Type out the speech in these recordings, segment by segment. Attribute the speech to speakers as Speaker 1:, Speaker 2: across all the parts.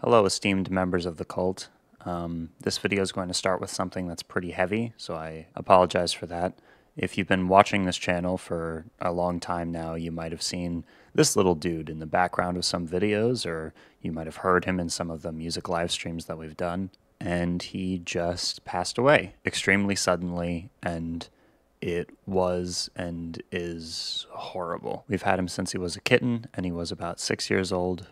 Speaker 1: Hello, esteemed members of the cult. This video is going to start with something that's pretty heavy, so I apologize for that. If you've been watching this channel for a long time now, you might have seen this little dude in the background of some videos, or you might have heard him in some of the music live streams that we've done. And he just passed away extremely suddenly, and it was and is horrible. We've had him since he was a kitten, and he was about 6 years old.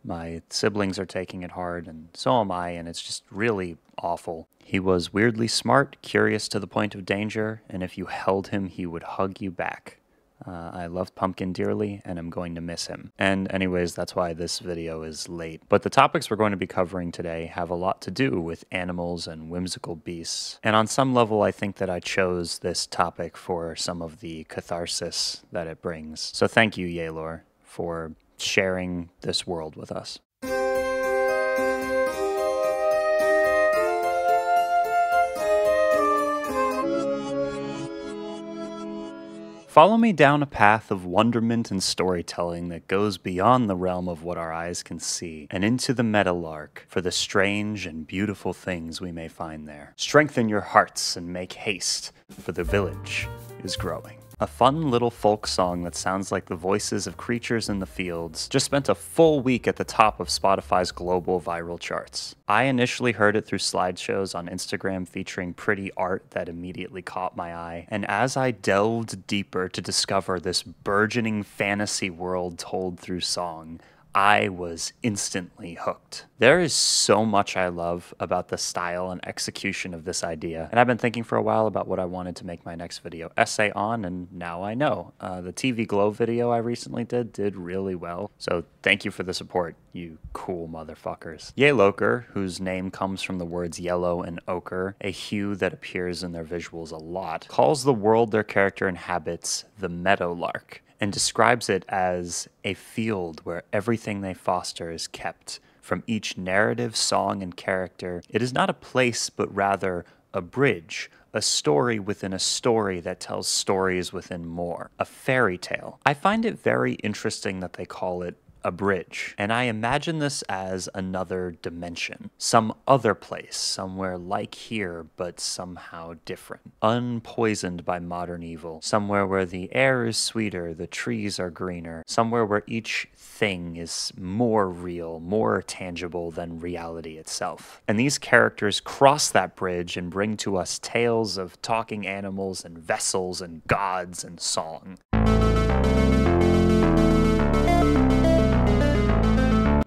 Speaker 1: My siblings are taking it hard, and so am I, and it's just really awful. He was weirdly smart, curious to the point of danger, and if you held him, he would hug you back. I love Pumpkin dearly, and I'm going to miss him. And anyways, that's why this video is late. But the topics we're going to be covering today have a lot to do with animals and whimsical beasts. And on some level, I think that I chose this topic for some of the catharsis that it brings. So thank you, Yaelokre, for sharing this world with us. Follow me down a path of wonderment and storytelling that goes beyond the realm of what our eyes can see, and into the meadowlark for the strange and beautiful things we may find there. Strengthen your hearts and make haste, for the village is growing. A fun little folk song that sounds like the voices of creatures in the fields just spent a full week at the top of Spotify's global viral charts. I initially heard it through slideshows on Instagram featuring pretty art that immediately caught my eye, and as I delved deeper to discover this burgeoning fantasy world told through song, I was instantly hooked. There is so much I love about the style and execution of this idea, and I've been thinking for a while about what I wanted to make my next video essay on, and now I know. The TV Glow video I recently did really well, so thank you for the support, you cool motherfuckers. Yaelokre, whose name comes from the words yellow and ochre, a hue that appears in their visuals a lot, calls the world their character inhabits the meadowlark, and describes it as a field where everything they foster is kept. From each narrative, song, and character, it is not a place, but rather a bridge, a story within a story that tells stories within more, a fairy tale. I find it very interesting that they call it a bridge, and I imagine this as another dimension, some other place, somewhere like here, but somehow different, unpoisoned by modern evil, somewhere where the air is sweeter, the trees are greener, somewhere where each thing is more real, more tangible than reality itself. And these characters cross that bridge and bring to us tales of talking animals and vessels and gods and song.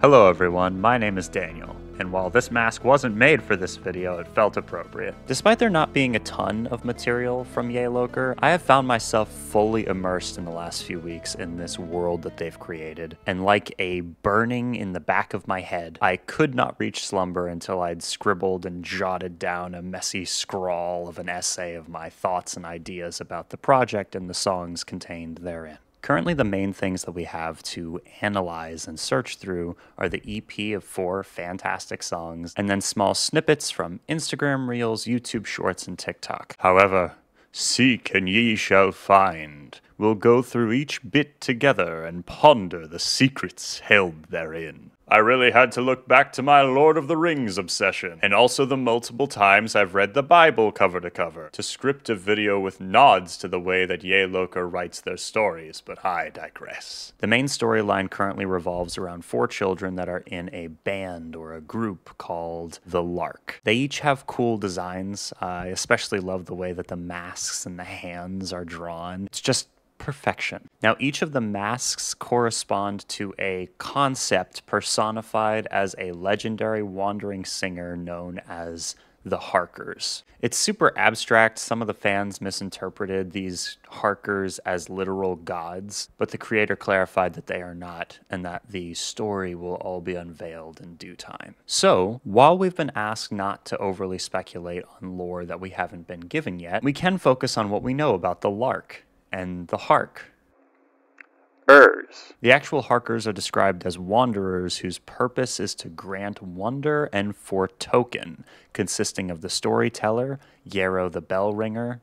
Speaker 1: Hello everyone, my name is Daniel, and while this mask wasn't made for this video, it felt appropriate. Despite there not being a ton of material from Yaelokre, I have found myself fully immersed in the last few weeks in this world that they've created, and like a burning in the back of my head, I could not reach slumber until I'd scribbled and jotted down a messy scrawl of an essay of my thoughts and ideas about the project and the songs contained therein. Currently, the main things that we have to analyze and search through are the EP of 4 fantastic songs, and then small snippets from Instagram Reels, YouTube Shorts, and TikTok. However, seek and ye shall find. We'll go through each bit together and ponder the secrets held therein. I really had to look back to my Lord of the Rings obsession, and also the multiple times I've read the Bible cover to cover, to script a video with nods to the way that Yaelokre writes their stories, but I digress. The main storyline currently revolves around 4 children that are in a band or a group called the Lark. They each have cool designs. I especially love the way that the masks and the hands are drawn. It's just perfection. Now, each of the masks correspond to a concept personified as a legendary wandering singer known as the Harkers. It's super abstract. Some of the fans misinterpreted these Harkers as literal gods, but the creator clarified that they are not, and that the story will all be unveiled in due time. So, while we've been asked not to overly speculate on lore that we haven't been given yet, we can focus on what we know about the Lark and the Hark. The actual Harkers are described as wanderers whose purpose is to grant wonder and foretoken, consisting of the storyteller, Yarrow the bell ringer,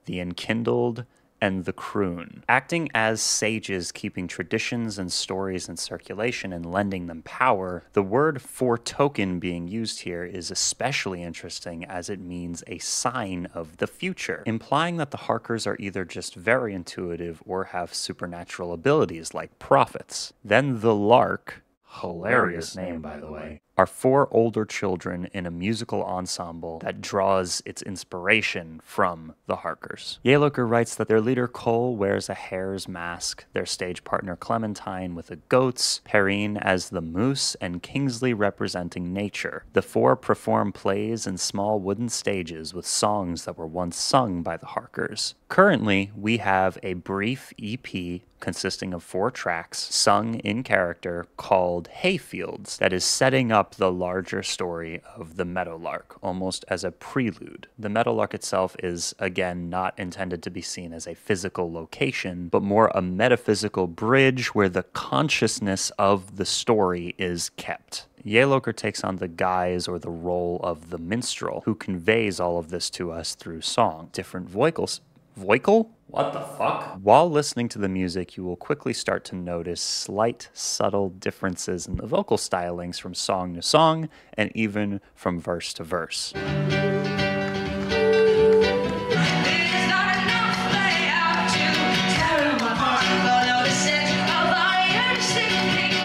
Speaker 1: the enkindled, and the croon. Acting as sages, keeping traditions and stories in circulation and lending them power, the word for token being used here is especially interesting as it means a sign of the future, implying that the Harkers are either just very intuitive or have supernatural abilities like prophets. Then the Lark, hilarious name by the way, are 4 older children in a musical ensemble that draws its inspiration from the Harkers. Yaelokre writes that their leader Cole wears a hare's mask, their stage partner Clementine with a goat's, Perrine as the moose, and Kingsley representing nature. The 4 perform plays in small wooden stages with songs that were once sung by the Harkers. Currently, we have a brief EP consisting of 4 tracks sung in character called Hayfields that is setting up the larger story of the Meadowlark, almost as a prelude. The Meadowlark itself is, again, not intended to be seen as a physical location, but more a metaphysical bridge where the consciousness of the story is kept. Yaelokre takes on the guise or the role of the minstrel, who conveys all of this to us through song. Different vocals. Voical? What the fuck? While listening to the music, you will quickly start to notice slight, subtle differences in the vocal stylings from song to song, and even from verse to verse.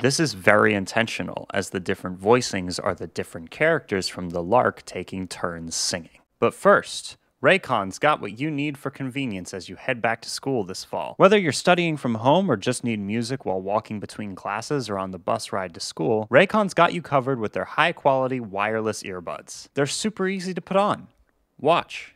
Speaker 1: This is very intentional, as the different voicings are the different characters from the Lark taking turns singing. But first, Raycon's got what you need for convenience as you head back to school this fall. Whether you're studying from home or just need music while walking between classes or on the bus ride to school, Raycon's got you covered with their high-quality wireless earbuds. They're super easy to put on. Watch.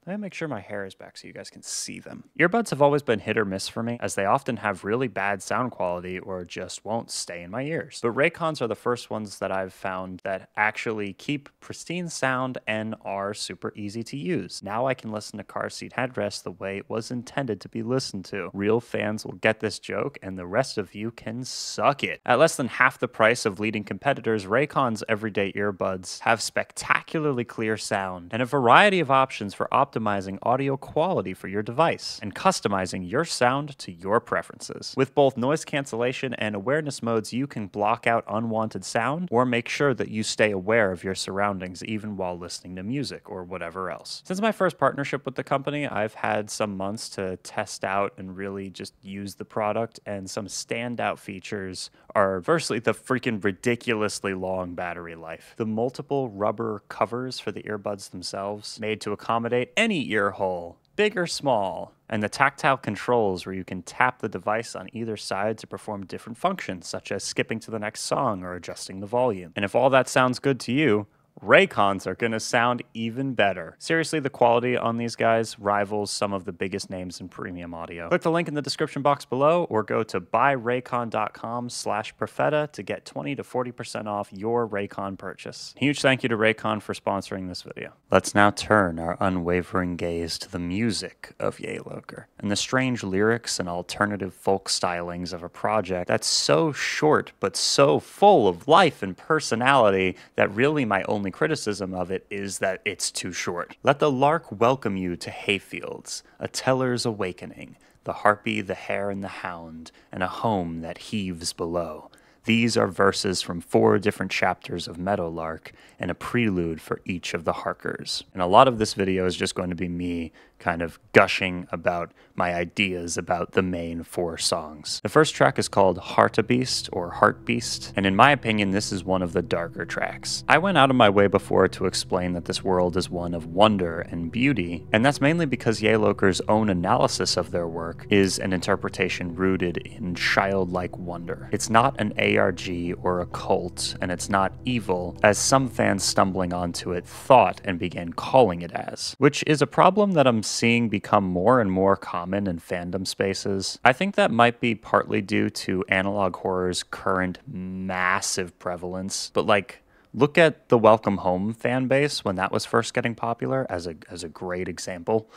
Speaker 1: Let me make sure my hair is back so you guys can see them. Earbuds have always been hit or miss for me, as they often have really bad sound quality or just won't stay in my ears. But Raycons are the first ones that I've found that actually keep pristine sound and are super easy to use. Now I can listen to car seat headrests the way it was intended to be listened to. Real fans will get this joke, and the rest of you can suck it. At less than half the price of leading competitors, Raycon's everyday earbuds have spectacularly clear sound and a variety of options for optimizing audio quality for your device and customizing your sound to your preferences. With both noise cancellation and awareness modes, you can block out unwanted sound or make sure that you stay aware of your surroundings even while listening to music or whatever else. Since my first partnership with the company, I've had some months to test out and really just use the product, and some standout features are firstly the freaking ridiculously long battery life. The multiple rubber covers for the earbuds themselves, made to accommodate any ear hole, big or small, and the tactile controls where you can tap the device on either side to perform different functions, such as skipping to the next song or adjusting the volume. And if all that sounds good to you, Raycons are gonna sound even better. Seriously, the quality on these guys rivals some of the biggest names in premium audio. Click the link in the description box below or go to buyraycon.com/profeta to get 20 to 40% off your Raycon purchase. Huge thank you to Raycon for sponsoring this video. Let's now turn our unwavering gaze to the music of Yaelokre and the strange lyrics and alternative folk stylings of a project that's so short but so full of life and personality that really my only criticism of it is that it's too short. Let the lark welcome you to hayfields, a teller's awakening, the harpy, the hare, and the hound, and a home that heaves below. These are verses from 4 different chapters of Meadowlark and a prelude for each of the Harkers. And a lot of this video is just going to be me kind of gushing about my ideas about the main 4 songs. The first track is called Hartebeest or Heartbeast, and in my opinion, this is one of the darker tracks. I went out of my way before to explain that this world is one of wonder and beauty, and that's mainly because Yaelokre's own analysis of their work is an interpretation rooted in childlike wonder. It's not an ARG or a cult, and it's not evil, as some fans stumbling onto it thought and began calling it as, which is a problem that I'm seeing become more and more common in fandom spaces. I think that might be partly due to analog horror's current massive prevalence, but like Look at the Welcome Home fan base when that was first getting popular as a great example.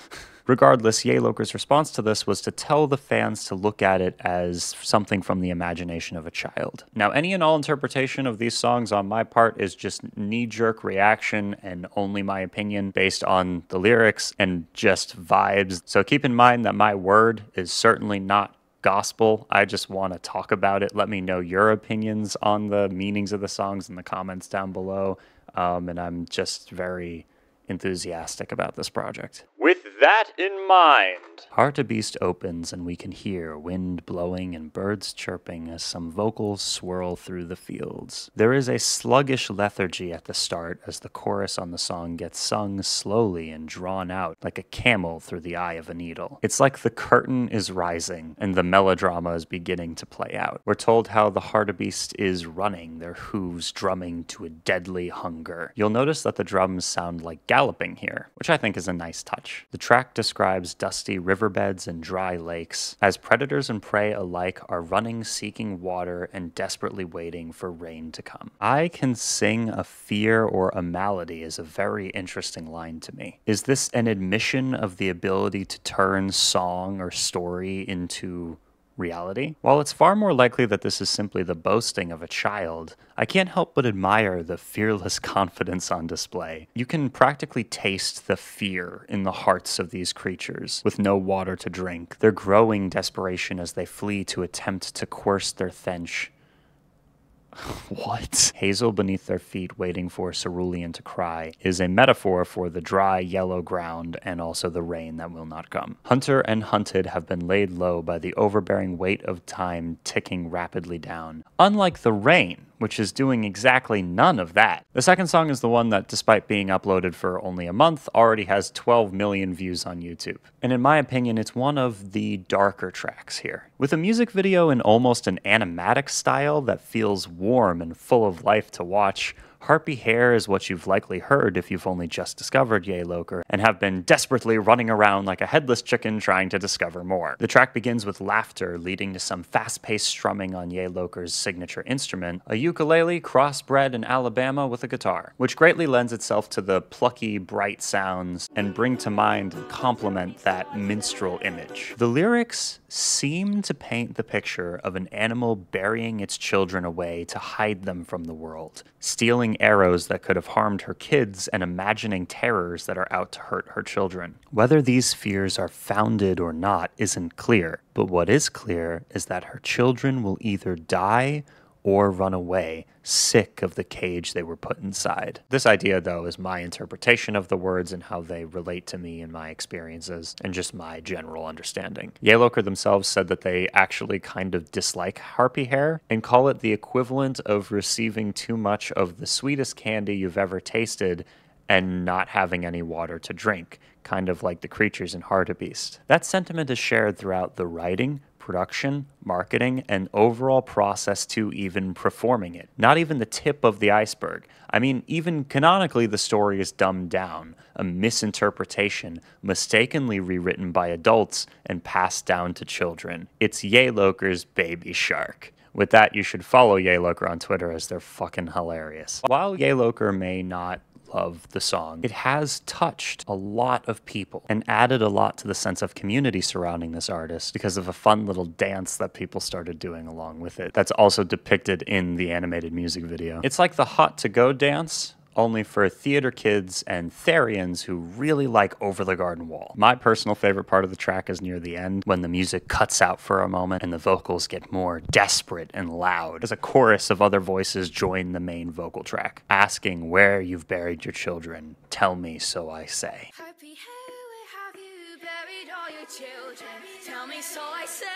Speaker 1: Regardless, Yaelokre's response to this was to tell the fans to look at it as something from the imagination of a child. Now, any and all interpretation of these songs on my part is just knee-jerk reaction and only my opinion based on the lyrics and just vibes. So keep in mind that my word is certainly not gospel. I just want to talk about it. Let me know your opinions on the meanings of the songs in the comments down below. And I'm just very enthusiastic about this project. With that in mind, Hartebeest opens and we can hear wind blowing and birds chirping as some vocals swirl through the fields. There is a sluggish lethargy at the start as the chorus on the song gets sung slowly and drawn out like a camel through the eye of a needle. It's like the curtain is rising and the melodrama is beginning to play out. We're told how the Hartebeest is running, their hooves drumming to a deadly hunger. You'll notice that the drums sound like galloping here, which I think is a nice touch. The track describes dusty riverbeds and dry lakes, as predators and prey alike are running, seeking water, and desperately waiting for rain to come. I can sing a fear or a malady is a very interesting line to me. Is this an admission of the ability to turn song or story into reality? While it's far more likely that this is simply the boasting of a child, I can't help but admire the fearless confidence on display. You can practically taste the fear in the hearts of these creatures, with no water to drink, their growing desperation as they flee to attempt to coerce their thench. What? Hazel beneath their feet waiting for cerulean to cry is a metaphor for the dry, yellow ground and also the rain that will not come. Hunter and hunted have been laid low by the overbearing weight of time ticking rapidly down. Unlike the rain, which is doing exactly none of that. The second song is the one that, despite being uploaded for only a month, already has 12 million views on YouTube. And in my opinion, it's one of the darker tracks here. With a music video in almost an animatic style that feels warm and full of life to watch, Harpy Hair is what you've likely heard if you've only just discovered Yaelokre and have been desperately running around like a headless chicken trying to discover more. The track begins with laughter leading to some fast-paced strumming on Yaelokre's signature instrument, a ukulele crossbred in Alabama with a guitar, which greatly lends itself to the plucky, bright sounds and bring to mind and complement that minstrel image. The lyrics seem to paint the picture of an animal burying its children away to hide them from the world, stealing arrows that could have harmed her kids and imagining terrors that are out to hurt her children. Whether these fears are founded or not isn't clear, but what is clear is that her children will either die or run away, sick of the cage they were put inside. This idea, though, is my interpretation of the words and how they relate to me and my experiences, and just my general understanding. Yaelokre themselves said that they actually kind of dislike Harpy Hair and call it the equivalent of receiving too much of the sweetest candy you've ever tasted and not having any water to drink, kind of like the creatures in Hartebeest. That sentiment is shared throughout the writing, production, marketing, and overall process to even performing it. Not even the tip of the iceberg. I mean, even canonically the story is dumbed down, a misinterpretation, mistakenly rewritten by adults and passed down to children. It's Yaelokre's Baby Shark. With that, you should follow Yaelokre on Twitter as they're fucking hilarious. While Yaelokre may not love the song, it has touched a lot of people and added a lot to the sense of community surrounding this artist because of a fun little dance that people started doing along with it that's also depicted in the animated music video. It's like the hot to go dance, only for theater kids and Therians who really like Over the Garden Wall. My personal favorite part of the track is near the end, when the music cuts out for a moment and the vocals get more desperate and loud as a chorus of other voices join the main vocal track, asking where you've buried your children. Tell me, so I say.
Speaker 2: Harpy Hair, where have you buried all your children? Tell me, so I say.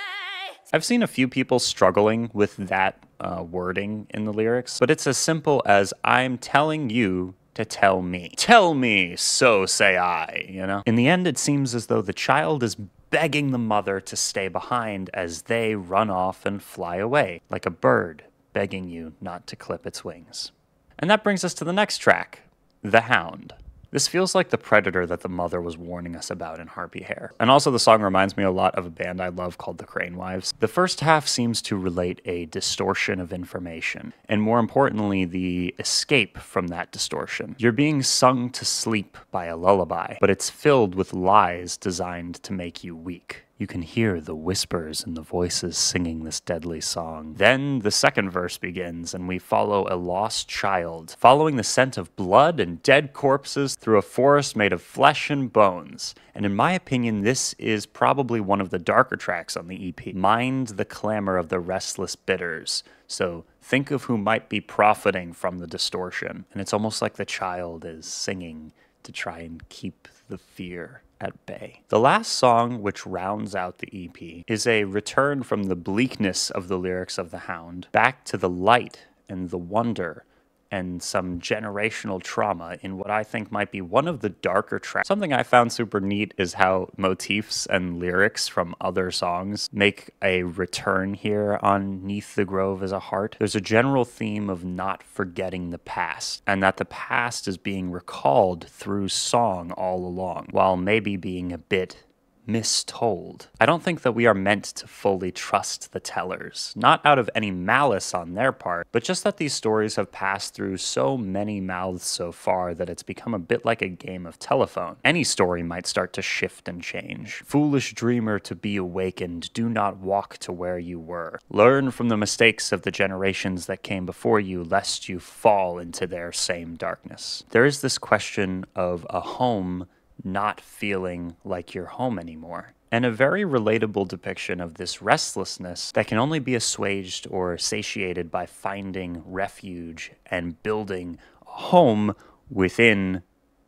Speaker 1: I've seen a few people struggling with that wording in the lyrics, but it's as simple as I'm telling you to tell me. Tell me, so say I, you know? In the end, it seems as though the child is begging the mother to stay behind as they run off and fly away, like a bird begging you not to clip its wings. And that brings us to the next track, The Hound. This feels like the predator that the mother was warning us about in Harpy Hair. And also the song reminds me a lot of a band I love called the Crane Wives. The first half seems to relate a distortion of information, and more importantly, the escape from that distortion. You're being sung to sleep by a lullaby, but it's filled with lies designed to make you weak. You can hear the whispers and the voices singing this deadly song. Then the second verse begins, and we follow a lost child, following the scent of blood and dead corpses through a forest made of flesh and bones. And in my opinion, this is probably one of the darker tracks on the EP. Mind the clamor of the restless bitters. So think of who might be profiting from the distortion. And it's almost like the child is singing to try and keep the fear at bay. The last song, which rounds out the EP, is a return from the bleakness of the lyrics of The Hound back to the light and the wonder and some generational trauma in what I think might be one of the darker tracks. Something I found super neat is how motifs and lyrics from other songs make a return here on 'Neath the Grove Is a Heart. There's a general theme of not forgetting the past, and that the past is being recalled through song all along, while maybe being a bit mistold. I don't think that we are meant to fully trust the tellers, not out of any malice on their part, but just that these stories have passed through so many mouths so far that it's become a bit like a game of telephone. Any story might start to shift and change. Foolish dreamer, to be awakened, do not walk to where you were. Learn from the mistakes of the generations that came before you, lest you fall into their same darkness. There is this question of a home not feeling like you're home anymore, and a very relatable depiction of this restlessness that can only be assuaged or satiated by finding refuge and building a home within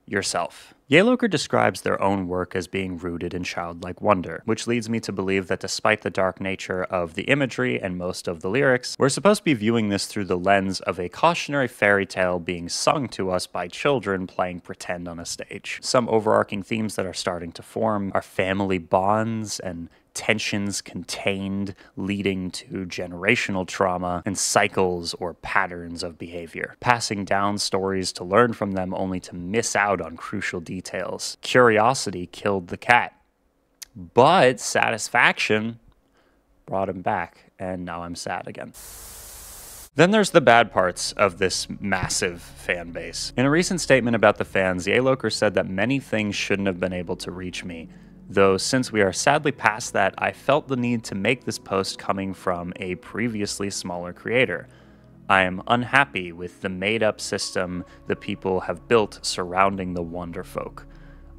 Speaker 1: yourself. Yaelokre describes their own work as being rooted in childlike wonder, which leads me to believe that despite the dark nature of the imagery and most of the lyrics, we're supposed to be viewing this through the lens of a cautionary fairy tale being sung to us by children playing pretend on a stage. Some overarching themes that are starting to form are family bonds and tensions contained, leading to generational trauma and cycles or patterns of behavior. Passing down stories to learn from them only to miss out on crucial details. Curiosity killed the cat, but satisfaction brought him back, and now I'm sad again. Then there's the bad parts of this massive fan base. In a recent statement about the fans, Yaelokre said that many things shouldn't have been able to reach me. Though since we are sadly past that, I felt the need to make this post coming from a previously smaller creator. I am unhappy with the made-up system the people have built surrounding the Wonderfolk.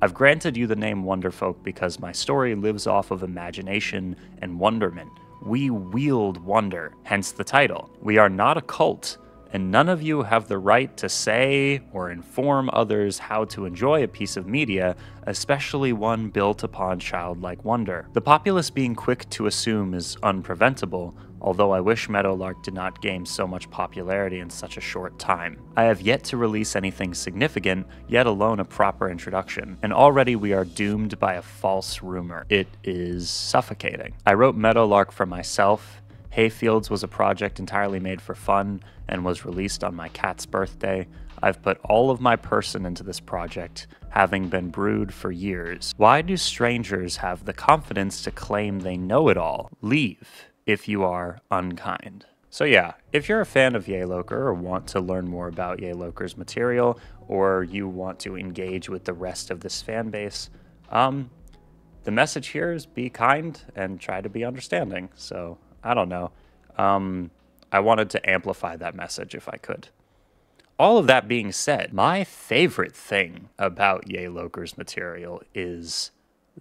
Speaker 1: I've granted you the name Wonderfolk because my story lives off of imagination and wonderment. We wield wonder, hence the title. We are not a cult, and none of you have the right to say or inform others how to enjoy a piece of media, especially one built upon childlike wonder. The populace being quick to assume is unpreventable, although I wish Meadowlark did not gain so much popularity in such a short time. I have yet to release anything significant, yet alone a proper introduction, and already we are doomed by a false rumor. It is suffocating. I wrote Meadowlark for myself. Hayfields was a project entirely made for fun and was released on my cat's birthday. I've put all of my person into this project, having been brewed for years. Why do strangers have the confidence to claim they know it all? Leave if you are unkind. So yeah, if you're a fan of Yaelokre or want to learn more about Yaelokre's material, or you want to engage with the rest of this fan base, the message here is be kind and try to be understanding. So I don't know. I wanted to amplify that message if I could. All of that being said, my favorite thing about Yaelokre's material is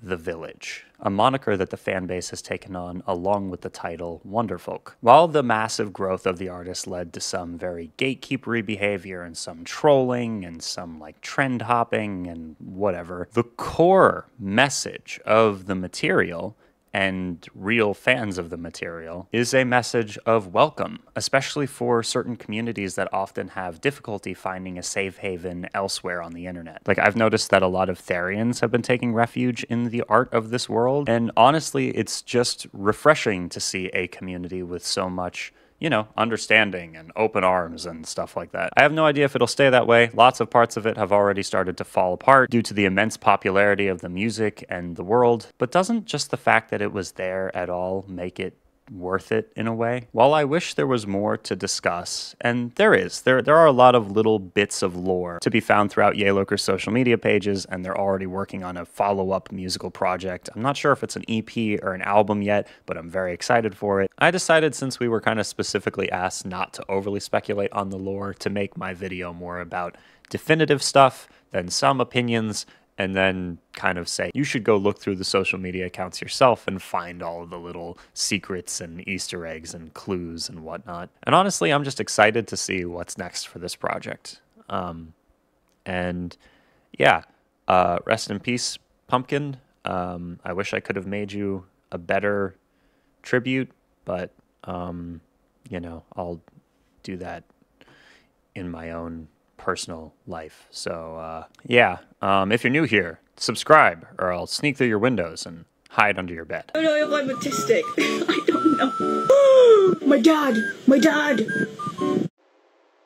Speaker 1: the Village, a moniker that the fanbase has taken on along with the title Wonderfolk. While the massive growth of the artist led to some very gatekeepery behavior and some trolling and some like trend hopping and whatever, the core message of the material and real fans of the material is a message of welcome, especially for certain communities that often have difficulty finding a safe haven elsewhere on the internet. Like, I've noticed that a lot of Therians have been taking refuge in the art of this world, and honestly, it's just refreshing to see a community with so much, you know, understanding and open arms and stuff like that. I have no idea if it'll stay that way. Lots of parts of it have already started to fall apart due to the immense popularity of the music and the world, but doesn't just the fact that it was there at all make it worth it in a way? While I wish there was more to discuss, and there is, there are a lot of little bits of lore to be found throughout Yaelokre's social media pages, and they're already working on a follow-up musical project. I'm not sure if it's an EP or an album yet, but I'm very excited for it. I decided, since we were kind of specifically asked not to overly speculate on the lore, to make my video more about definitive stuff than some opinions, and then kind of say, you should go look through the social media accounts yourself and find all of the little secrets and Easter eggs and clues and whatnot. And honestly, I'm just excited to see what's next for this project. And yeah, rest in peace, Pumpkin. I wish I could have made you a better tribute, but, you know, I'll do that in my own personal life. So yeah, if you're new here, subscribe or I'll sneak through your windows and hide under your bed.
Speaker 3: Oh no, I'm autistic. I don't know. My dad.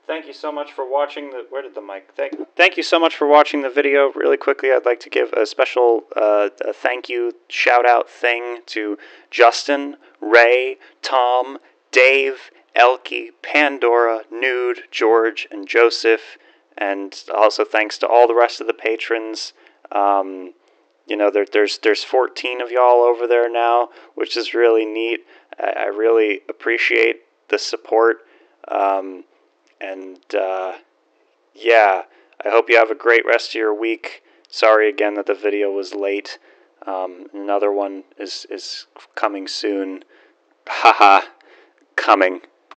Speaker 1: Thank you so much for watching the... Where did the mic... Thank you so much for watching the video. Really quickly, I'd like to give a special a thank you, shout-out thing to Justin, Ray, Tom, Dave, Elkie, Pandora, Nude, George, and Joseph. And also thanks to all the rest of the patrons. You know, there's 14 of y'all over there now, which is really neat. I really appreciate the support. Yeah, I hope you have a great rest of your week. Sorry again that the video was late. Another one is coming soon. Haha, coming.